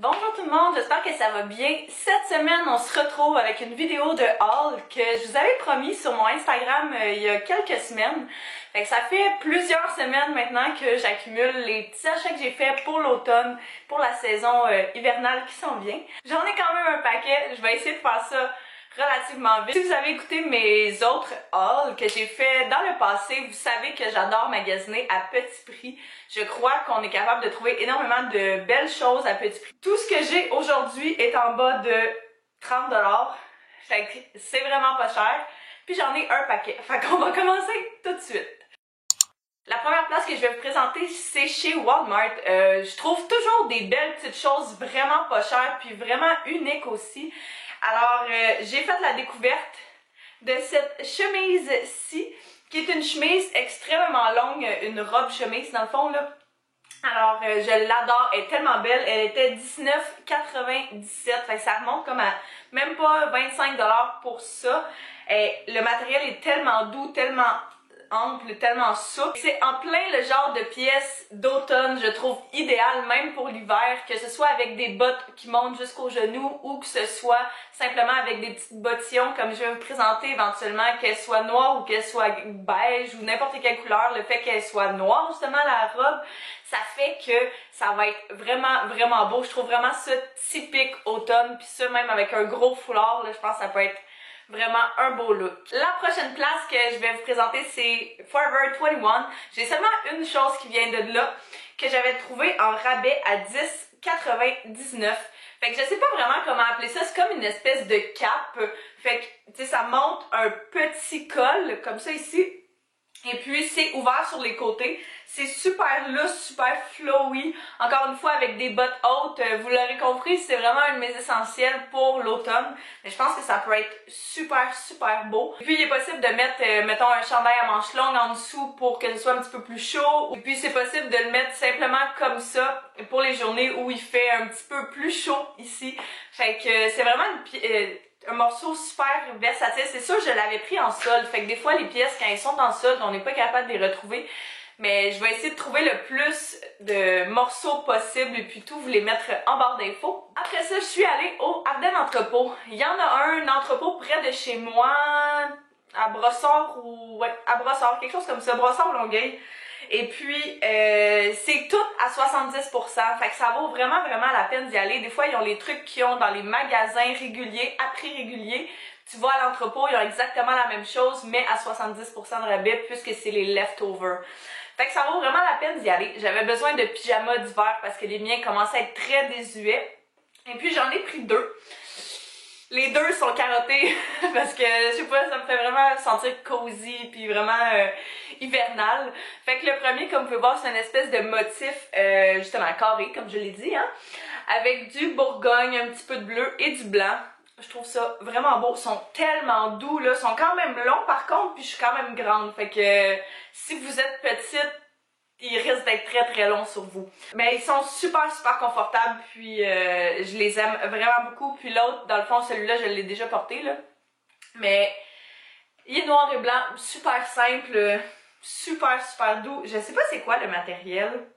Bonjour tout le monde, j'espère que ça va bien. Cette semaine, on se retrouve avec une vidéo de haul que je vous avais promis sur mon Instagram il y a quelques semaines. Fait que ça fait plusieurs semaines maintenant que j'accumule les petits achats que j'ai faits pour l'automne, pour la saison hivernale qui s'en vient. J'en ai quand même un paquet, je vais essayer de faire ça relativement vite. Si vous avez écouté mes autres hauls que j'ai fait dans le passé, vous savez que j'adore magasiner à petit prix. Je crois qu'on est capable de trouver énormément de belles choses à petit prix. Tout ce que j'ai aujourd'hui est en bas de 30 $. Fait que c'est vraiment pas cher. Puis j'en ai un paquet. Fait qu'on va commencer tout de suite. La première place que je vais vous présenter, c'est chez Walmart. Je trouve toujours des belles petites choses vraiment pas chères puis vraiment uniques aussi. Alors, j'ai fait la découverte de cette chemise-ci, qui est une chemise extrêmement longue, une robe chemise dans le fond là. Alors, je l'adore, elle est tellement belle, elle était $19,97, fait que ça remonte comme à même pas 25 $ pour ça. Et le matériel est tellement doux, tellement ample, tellement souple. C'est en plein le genre de pièce d'automne, je trouve idéal même pour l'hiver, que ce soit avec des bottes qui montent jusqu'aux genoux ou que ce soit simplement avec des petites bottillons comme je vais vous présenter éventuellement, qu'elles soient noires ou qu'elles soient beige ou n'importe quelle couleur. Le fait qu'elle soit noire justement la robe, ça fait que ça va être vraiment beau. Je trouve vraiment ça typique automne, puis ça même avec un gros foulard, là, je pense que ça peut être vraiment un beau look. La prochaine place que je vais vous présenter, c'est Forever 21. J'ai seulement une chose qui vient de là, que j'avais trouvé en rabais à $10,99. Fait que je sais pas vraiment comment appeler ça, c'est comme une espèce de cape. Fait que, tu sais, ça monte un petit col, comme ça ici. Et puis c'est ouvert sur les côtés, c'est super loose, super flowy, encore une fois avec des bottes hautes, vous l'aurez compris, c'est vraiment un de mes essentiels pour l'automne, mais je pense que ça peut être super beau. Et puis il est possible de mettre, mettons un chandail à manches longues en dessous pour que ce soit un petit peu plus chaud, et puis c'est possible de le mettre simplement comme ça pour les journées où il fait un petit peu plus chaud ici, fait que c'est vraiment un morceau super versatile. C'est sûr, je l'avais pris en solde. Fait que des fois, les pièces, quand elles sont en solde, on n'est pas capable de les retrouver. Mais je vais essayer de trouver le plus de morceaux possible et puis tout, vous les mettre en barre d'infos. Après ça, je suis allée au Ardennes Entrepôt. Il y en a un entrepôt près de chez moi, à Brossard ou... ouais, à Brossard, quelque chose comme ça, Brossard-Longueuil. Et puis, c'est tout à 70%. Fait que ça vaut vraiment la peine d'y aller. Des fois, ils ont les trucs qu'ils ont dans les magasins réguliers, à prix régulier. Tu vas à l'entrepôt, ils ont exactement la même chose, mais à 70% de rabais, puisque c'est les leftovers. Fait que ça vaut vraiment la peine d'y aller. J'avais besoin de pyjamas d'hiver parce que les miens commençaient à être très désuets. Et puis, j'en ai pris deux. Les deux sont carottés parce que, je sais pas, ça me fait vraiment sentir cosy puis vraiment hivernal. Fait que le premier, comme vous pouvez voir, c'est une espèce de motif justement carré, comme je l'ai dit, hein, avec du bourgogne, un petit peu de bleu et du blanc. Je trouve ça vraiment beau. Ils sont tellement doux, là. Ils sont quand même longs par contre, puis je suis quand même grande. Fait que si vous êtes petite, ils risquent d'être très longs sur vous. Mais ils sont super confortables, puis je les aime vraiment beaucoup. Puis l'autre, dans le fond, celui-là, je l'ai déjà porté, là. Mais il est noir et blanc, super simple, super doux. Je sais pas c'est quoi le matériel.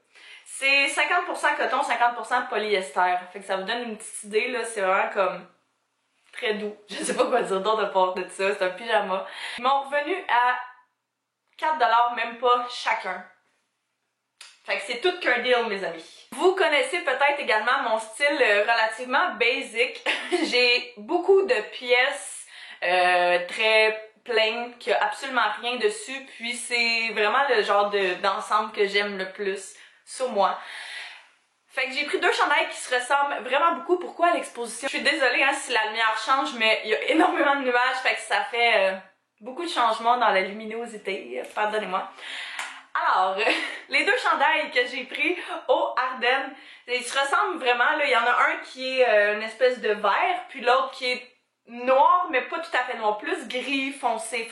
C'est 50% coton, 50% polyester. Fait que ça vous donne une petite idée, là. C'est vraiment comme très doux. Je sais pas quoi dire d'autre à part de ça. C'est un pyjama. Ils m'ont revenu à 4 $, même pas chacun. Fait que c'est tout qu'un deal, mes amis. Vous connaissez peut-être également mon style relativement basic. J'ai beaucoup de pièces très plaines, qui a absolument rien dessus. Puis c'est vraiment le genre d'ensemble que j'aime le plus sur moi. Fait que j'ai pris deux chandails qui se ressemblent vraiment beaucoup. Pourquoi à l'exposition? Je suis désolée hein, si la lumière change, mais il y a énormément de nuages. Fait que ça fait beaucoup de changements dans la luminosité. Pardonnez-moi. Alors, les deux chandails que j'ai pris au Ardennes, ils se ressemblent vraiment. Là. Il y en a un qui est une espèce de vert, puis l'autre qui est noir, mais pas tout à fait noir, plus gris foncé.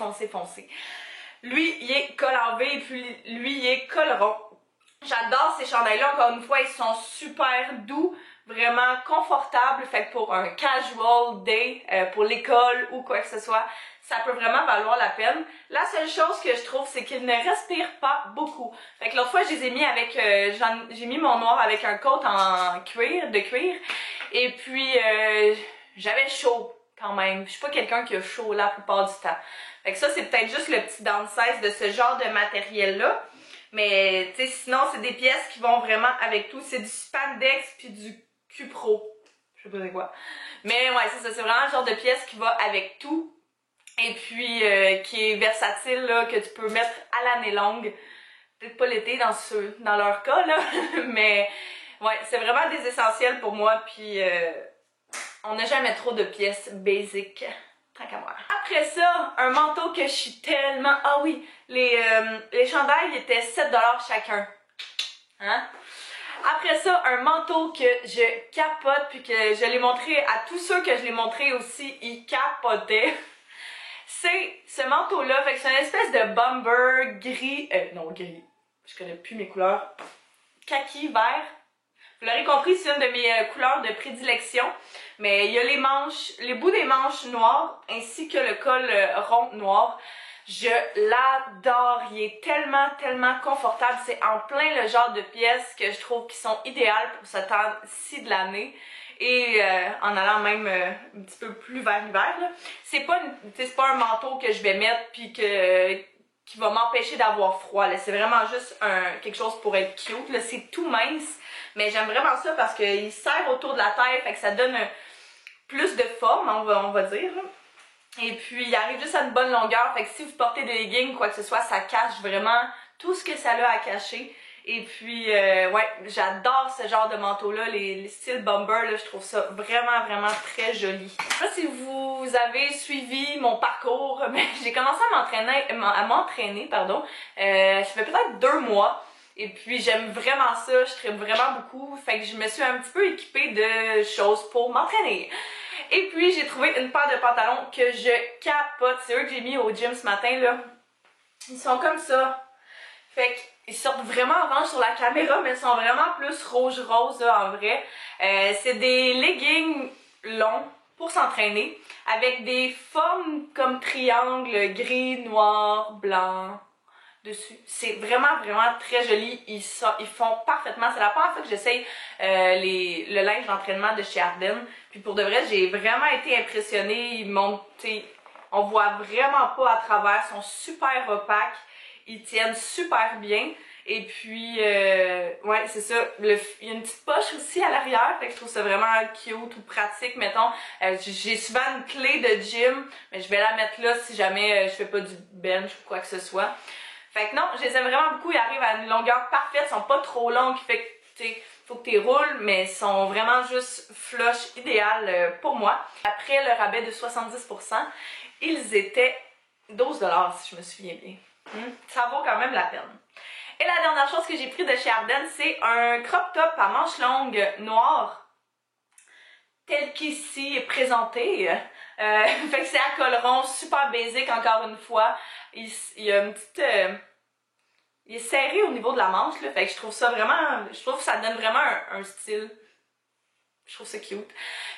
Lui, il est col en V, et puis lui, il est col rond. J'adore ces chandails-là, encore une fois, ils sont super doux, vraiment confortable, fait que pour un casual day, pour l'école ou quoi que ce soit, ça peut vraiment valoir la peine. La seule chose que je trouve, c'est qu'ils ne respirent pas beaucoup. Fait que l'autre fois, je les ai mis avec, j'ai mis mon noir avec un coat en cuir, de cuir, et puis j'avais chaud quand même. Je suis pas quelqu'un qui a chaud la plupart du temps. Fait que ça, c'est peut-être juste le petit downside de ce genre de matériel-là. Mais, tu sais, sinon, c'est des pièces qui vont vraiment avec tout. C'est du spandex puis du cupro. Je sais pas c'est quoi. Mais ouais, c'est ça. C'est vraiment le genre de pièce qui va avec tout. Et puis, qui est versatile, là, que tu peux mettre à l'année longue. Peut-être pas l'été dans leur cas, là. Mais, ouais, c'est vraiment des essentiels pour moi. Puis, on n'a jamais trop de pièces basiques. Tant qu'à moi. Après ça, un manteau que je suis tellement... Ah oui, les chandails étaient 7$ chacun. Hein? Après ça, un manteau que je capote, puis que je l'ai montré à tous ceux que je l'ai montré aussi, ils capotaient. C'est ce manteau-là, fait que c'est une espèce de bomber gris... non, gris. Je connais plus mes couleurs. Kaki, vert. Vous l'aurez compris, c'est une de mes couleurs de prédilection. Mais il y a les manches, les bouts des manches noires, ainsi que le col rond noir. Je l'adore. Il est tellement, tellement confortable. C'est en plein le genre de pièces que je trouve qui sont idéales pour ce temps-ci de l'année. Et en allant même un petit peu plus vers l'hiver. C'est pas un manteau que je vais mettre puis qui va m'empêcher d'avoir froid. C'est vraiment juste quelque chose pour être cute. C'est tout mince. Mais j'aime vraiment ça parce qu'il serre autour de la tête, fait que ça donne plus de forme, on va dire. Et puis il arrive juste à une bonne longueur, fait que si vous portez des leggings, quoi que ce soit, ça cache vraiment tout ce que ça a à cacher. Et puis, ouais, j'adore ce genre de manteau-là, les styles bomber, là, je trouve ça vraiment, vraiment très joli. Je sais pas si vous avez suivi mon parcours, mais j'ai commencé à m'entraîner, pardon, ça fait peut-être 2 mois. Et puis j'aime vraiment ça, je tripe vraiment beaucoup, fait que je me suis un petit peu équipée de choses pour m'entraîner. Et puis j'ai trouvé une paire de pantalons que je capote, c'est eux que j'ai mis au gym ce matin là. Ils sont comme ça, fait qu'ils sortent vraiment orange sur la caméra, mais ils sont vraiment plus rouge-rose là en vrai. C'est des leggings longs pour s'entraîner, avec des formes comme triangle, gris, noir, blanc dessus. C'est vraiment, vraiment très joli. Ils font parfaitement. C'est la première fois que j'essaye le linge d'entraînement de chez Ardennes. Puis pour de vrai, j'ai vraiment été impressionnée. Ils montent, on voit vraiment pas à travers. Ils sont super opaques. Ils tiennent super bien. Et puis, ouais, c'est ça. Il y a une petite poche aussi à l'arrière. Fait que je trouve ça vraiment cute ou pratique. Mettons, j'ai souvent une clé de gym. Mais je vais la mettre là si jamais je fais pas du bench ou quoi que ce soit. Fait que non, je les aime vraiment beaucoup, ils arrivent à une longueur parfaite, ils sont pas trop longs, qui fait que, faut que tu roules, mais ils sont vraiment juste flush, idéal pour moi. Après le rabais de 70%, ils étaient 12$ si je me souviens bien. Ça vaut quand même la peine. Et la dernière chose que j'ai pris de chez Ardennes, c'est un crop top à manches longues noires, tel qu'ici est présenté. Fait que c'est à col rond, super basic encore une fois. Il y a une petite... il est serré au niveau de la manche, là. Fait que je trouve ça vraiment... Je trouve que ça donne vraiment un style. Je trouve ça cute.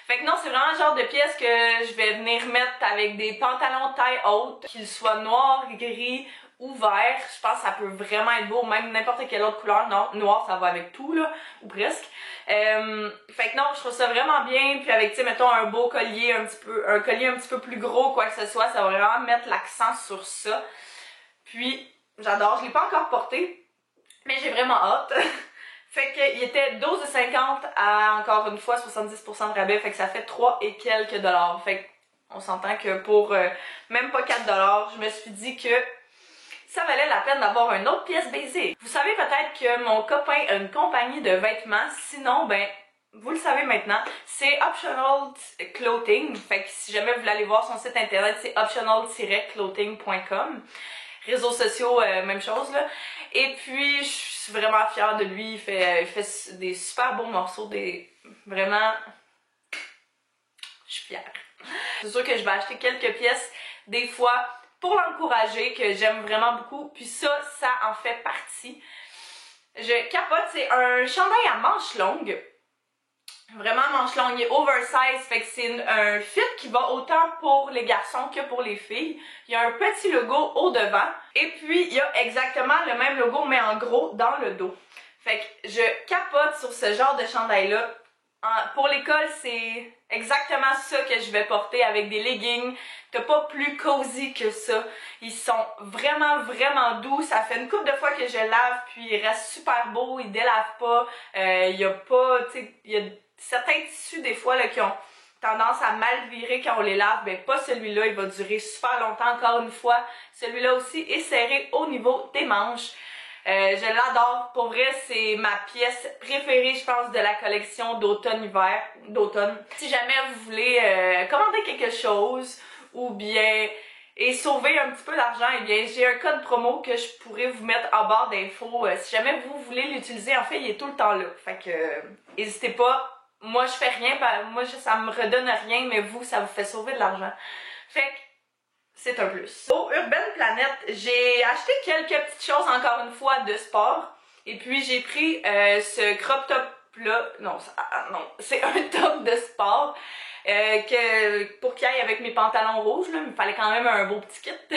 Fait que non, c'est vraiment le genre de pièce que je vais venir mettre avec des pantalons taille haute, qu'ils soient noirs, gris ou verts. Je pense que ça peut vraiment être beau, même n'importe quelle autre couleur. Non, noir, ça va avec tout, là, ou presque. Fait que non, je trouve ça vraiment bien. Puis avec, tu sais, mettons un beau collier, un collier un petit peu plus gros, quoi que ce soit, ça va vraiment mettre l'accent sur ça. Puis, j'adore. Je l'ai pas encore porté, mais j'ai vraiment hâte. Fait qu'il était 12,50 à, encore une fois, 70% de rabais. Fait que ça fait 3 et quelques dollars. Fait qu'on s'entend que pour même pas 4$, je me suis dit que ça valait la peine d'avoir une autre pièce basique. Vous savez peut-être que mon copain a une compagnie de vêtements. Sinon, ben, vous le savez maintenant, c'est Optional Clothing. Fait que si jamais vous voulez aller voir son site internet, c'est optional-clothing.com. Réseaux sociaux, même chose là. Et puis, je suis vraiment fière de lui. Il fait des super beaux morceaux, vraiment... Je suis fière. C'est sûr que je vais acheter quelques pièces, des fois, pour l'encourager, que j'aime vraiment beaucoup. Puis ça en fait partie. Je capote, c'est un chandail à manches longues. Vraiment manche longue, il est oversize, fait que c'est un fit qui va autant pour les garçons que pour les filles. Il y a un petit logo au devant et puis il y a exactement le même logo mais en gros dans le dos. Fait que je capote sur ce genre de chandail-là. Pour l'école, c'est exactement ça que je vais porter avec des leggings. T'as pas plus cosy que ça. Ils sont vraiment doux. Ça fait une couple de fois que je lave puis ils restent super beaux, ils délavent pas. Il y a pas, tu sais, il y a certains tissus des fois là, qui ont tendance à mal virer quand on les lave. Ben pas celui-là, il va durer super longtemps encore une fois. Celui-là aussi est serré au niveau des manches. Je l'adore. Pour vrai, c'est ma pièce préférée, je pense, de la collection d'automne-hiver. Si jamais vous voulez commander quelque chose ou bien et sauver un petit peu d'argent, eh bien, j'ai un code promo que je pourrais vous mettre en barre d'infos. Si jamais vous voulez l'utiliser, en fait, il est tout le temps là. Fait que, n'hésitez pas. Moi, je fais rien. Moi, ça me redonne rien, mais vous, ça vous fait sauver de l'argent. Fait que, c'est un plus. Au Urban Planet, j'ai acheté quelques petites choses encore une fois de sport. Et puis j'ai pris ce crop top là. Non, c'est un top de sport pour qu'il aille avec mes pantalons rouges. Là, mais il fallait quand même un beau petit kit.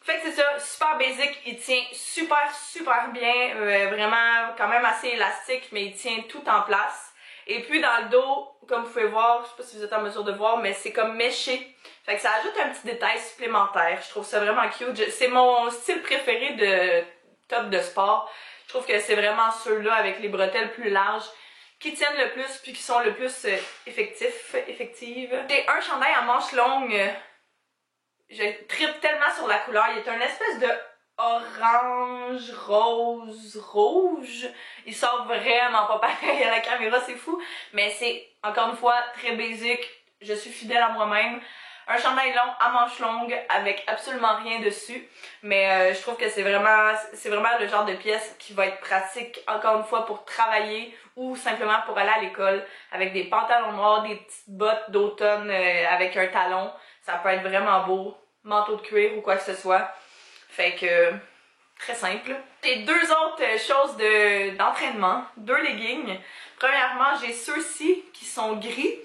Fait que c'est ça, super basique, il tient super bien, vraiment quand même assez élastique, mais il tient tout en place. Et puis dans le dos, comme vous pouvez voir, je sais pas si vous êtes en mesure de voir, mais c'est comme méché. Fait que ça ajoute un petit détail supplémentaire. Je trouve ça vraiment cute. C'est mon style préféré de top de sport. Je trouve que c'est vraiment ceux-là avec les bretelles plus larges qui tiennent le plus puis qui sont le plus effectives. J'ai un chandail en manches longues. Je tripe tellement sur la couleur. Il est une espèce de orange, rose, rouge. Il sort vraiment pas pareil à la caméra, c'est fou. Mais c'est, encore une fois, très basique. Je suis fidèle à moi-même. Un chandail long à manches longues avec absolument rien dessus. Mais je trouve que c'est vraiment le genre de pièce qui va être pratique, encore une fois, pour travailler ou simplement pour aller à l'école. Avec des pantalons noirs, des petites bottes d'automne avec un talon. Ça peut être vraiment beau. Manteau de cuir ou quoi que ce soit. Fait que, très simple. J'ai deux autres choses d'entraînement, deux leggings. Premièrement, j'ai ceux-ci qui sont gris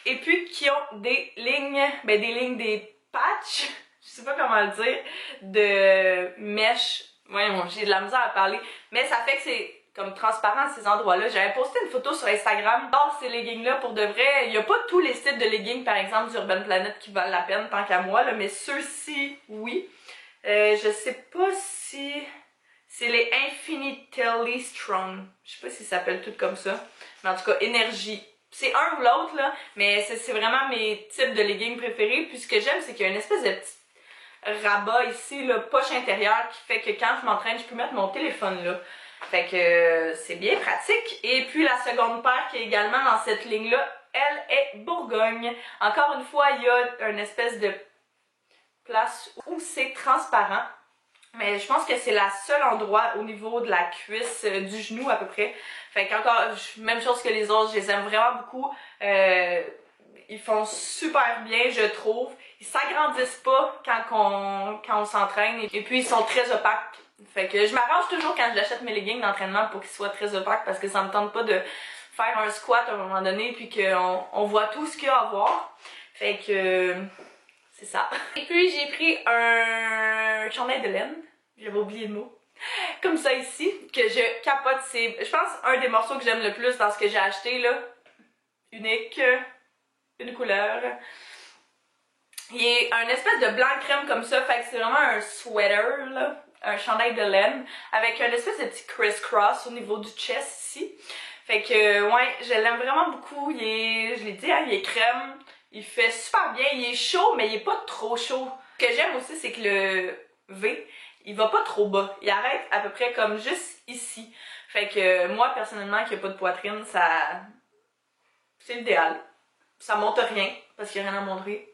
et puis qui ont des lignes, des patchs, je sais pas comment le dire, de mèche. Ouais, bon, j'ai de la misère à parler, mais ça fait que c'est comme transparent ces endroits-là. J'avais posté une photo sur Instagram. Dans ces leggings-là, pour de vrai, il n'y a pas tous les styles de leggings, par exemple, d'Urban Planet qui valent la peine tant qu'à moi, là, mais ceux-ci, oui. Je sais pas si c'est les Infinitely Strong. Je sais pas si ça s'appelle tout comme ça. Mais en tout cas, énergie. C'est un ou l'autre, là, mais c'est vraiment mes types de leggings préférés. Puis ce que j'aime, c'est qu'il y a une espèce de petit rabat ici, là, poche intérieure, qui fait que quand je m'entraîne, je peux mettre mon téléphone là. Fait que c'est bien pratique. Et puis la seconde paire qui est également dans cette ligne-là, elle est Bourgogne. Encore une fois, il y a une espèce de place où c'est transparent. Mais je pense que c'est la seule endroit au niveau de la cuisse, du genou à peu près. Fait qu'encore, même chose que les autres, je les aime vraiment beaucoup. Ils font super bien, je trouve. Ils s'agrandissent pas quand on s'entraîne. Et puis ils sont très opaques. Fait que je m'arrange toujours quand j'achète mes leggings d'entraînement pour qu'ils soient très opaques parce que ça me tente pas de faire un squat à un moment donné puis qu'on voit tout ce qu'il y a à voir. Fait que c'est ça. Et puis j'ai pris un chandail de laine. J'avais oublié le mot. Comme ça ici, que je capote. C'est, je pense, un des morceaux que j'aime le plus dans ce que j'ai acheté là. Unique. Une couleur. Il est un espèce de blanc crème comme ça. Fait que c'est vraiment un sweater là. Un chandail de laine. Avec un espèce de petit criss-cross au niveau du chest ici. Fait que ouais, je l'aime vraiment beaucoup. Il est, je l'ai dit, hein, il est crème. Il fait super bien. Il est chaud, mais il est pas trop chaud. Ce que j'aime aussi, c'est que le V, il va pas trop bas. Il arrête à peu près comme juste ici. Fait que moi, personnellement, qui a pas de poitrine, ça... c'est l'idéal. Ça monte rien, parce qu'il y a rien à montrer.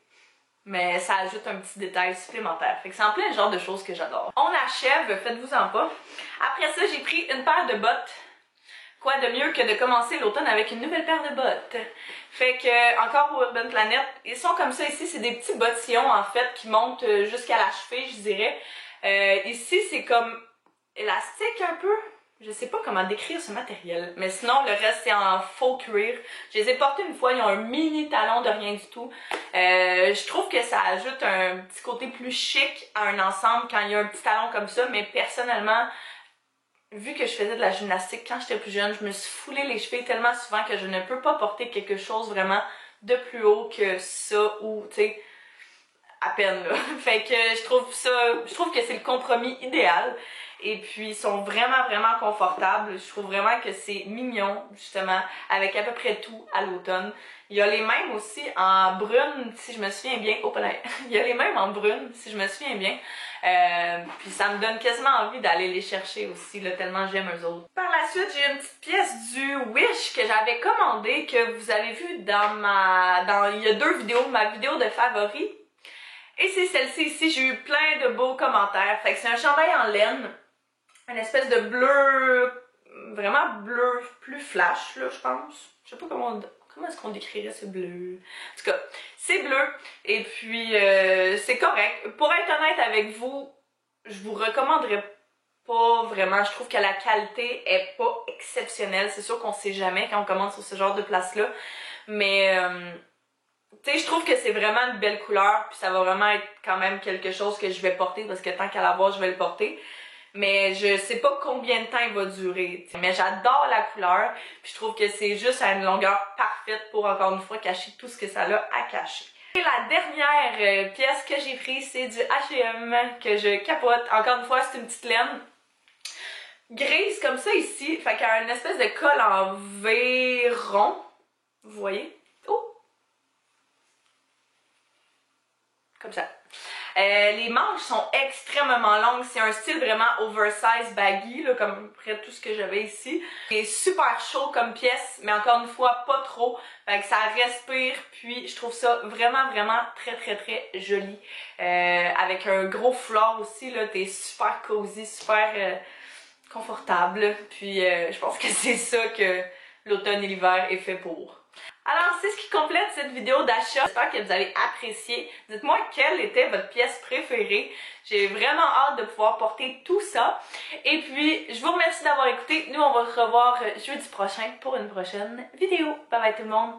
Mais ça ajoute un petit détail supplémentaire. Fait que c'est en plein genre de choses que j'adore. On achève, faites-vous-en pas. Après ça, j'ai pris une paire de bottes. Quoi de mieux que de commencer l'automne avec une nouvelle paire de bottes. Fait que, encore au Urban Planet, ils sont comme ça ici, c'est des petits bottillons en fait qui montent jusqu'à la cheville, je dirais. Ici, c'est comme élastique un peu. Je sais pas comment décrire ce matériel, mais sinon le reste c'est en faux cuir. Je les ai portés une fois, ils ont un mini talon de rien du tout. Je trouve que ça ajoute un petit côté plus chic à un ensemble quand il y a un petit talon comme ça, mais personnellement, vu que je faisais de la gymnastique quand j'étais plus jeune, je me suis foulé les chevilles tellement souvent que je ne peux pas porter quelque chose vraiment de plus haut que ça ou, tu sais, à peine là. Fait que je trouve que c'est le compromis idéal. Et puis ils sont vraiment vraiment confortables. Je trouve vraiment que c'est mignon justement avec à peu près tout à l'automne. Il y a les mêmes aussi en brune si je me souviens bien. Oh là, il y a les mêmes en brune si je me souviens bien. Puis ça me donne quasiment envie d'aller les chercher aussi là, tellement j'aime eux autres. Par la suite j'ai une petite pièce du Wish que j'avais commandée que vous avez vu il y a 2 vidéos, ma vidéo de favoris. Et c'est celle-ci ici, j'ai eu plein de beaux commentaires. Fait que c'est un chandail en laine. Une espèce de bleu, vraiment bleu plus flash là je pense. Je sais pas comment est-ce qu'on décrirait ce bleu. En tout cas, c'est bleu et puis c'est correct. Pour être honnête avec vous, je vous recommanderais pas vraiment. Je trouve que la qualité est pas exceptionnelle. C'est sûr qu'on sait jamais quand on commande sur ce genre de place-là. Mais tu sais, je trouve que c'est vraiment une belle couleur puis ça va vraiment être quand même quelque chose que je vais porter parce que tant qu'à l'avoir, je vais le porter. Mais je sais pas combien de temps il va durer. T'sais. Mais j'adore la couleur. Puis je trouve que c'est juste à une longueur parfaite pour encore une fois cacher tout ce que ça a à cacher. Et la dernière pièce que j'ai prise, c'est du H&M que je capote. Encore une fois, c'est une petite laine grise comme ça ici. Fait qu'elle a une espèce de col en V rond. Vous voyez? Oh! Comme ça. Les manches sont extrêmement longues, c'est un style vraiment oversize baggy, là, comme près de tout ce que j'avais ici. C'est super chaud comme pièce, mais encore une fois, pas trop, fait que ça respire, puis je trouve ça vraiment, vraiment très, très, très joli. Avec un gros foulard aussi, là, t'es super cosy, super confortable, puis je pense que c'est ça que l'automne et l'hiver est fait pour. Alors, c'est ce qui complète cette vidéo d'achat. J'espère que vous avez apprécié. Dites-moi quelle était votre pièce préférée. J'ai vraiment hâte de pouvoir porter tout ça. Et puis, je vous remercie d'avoir écouté. Nous, on va se revoir jeudi prochain pour une prochaine vidéo. Bye bye tout le monde!